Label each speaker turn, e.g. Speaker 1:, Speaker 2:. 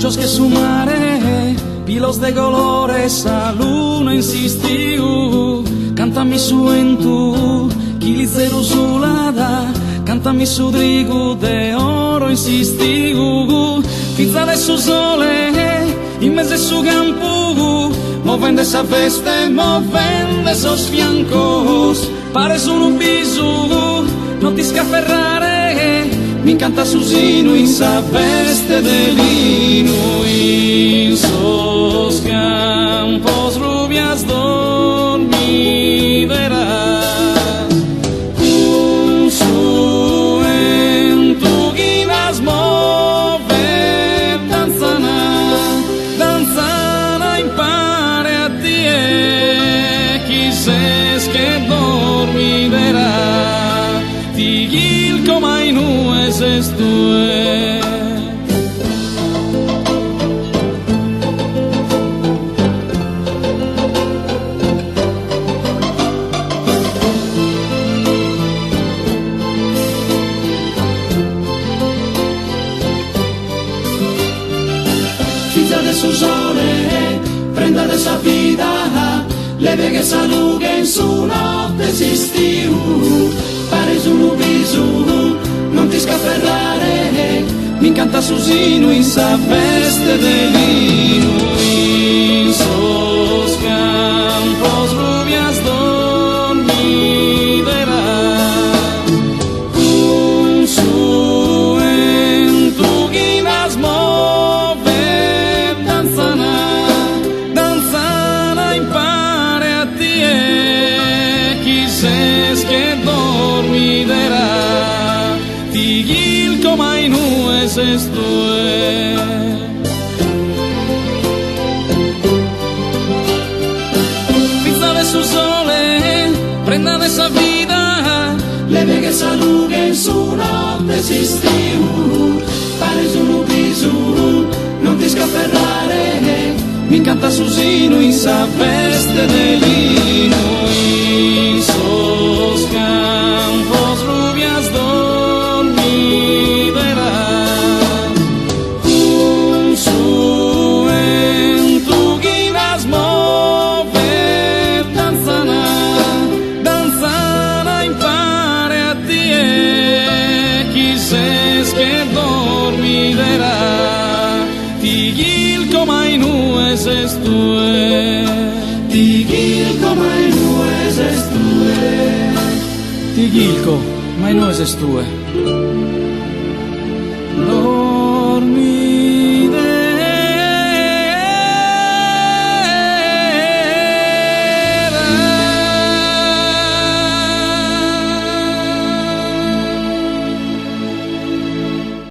Speaker 1: Rayos que su mare, pilos de colores, a luna insistiu. Cantami su en tu, kilis de rosulada, cantami su drigu de oro insistiu. Fizza de su sole, in mezzo a su campo, movendo esa veste, movendo esos fiancos. Pares un bisu, no ti scaferrare, mi encanta su sino in sa veste de lino. In sos campos rubias dormiderás, un suento guinas move, danzana impare a ti quizás que dormiderá, tigil como nu es esto.
Speaker 2: Fizza de su sole, prenda de esa vida, leve che salughe in su notte esistiu. Pare su un viso, non ti scaferrare, mi encanta su sino in sa veste de lino. In sos campos rubias dormiderás, un suento guinas move, danzana impare a ti quizás que dormiderá, tigil como nu es esto. Fizza de su sole, prenda de esa vida, leve che salughe in su notte esistiu. Pare su un viso, non ti scaferrare, mi encanta su sino in sa veste de lino. In sos campos rubias dormiderás, un suento guinas move, danzana impare a ti quizás que dormiderá, tigil como nu es esto. Tigil como nu es esto.
Speaker 1: Tigilco, ma non esistue.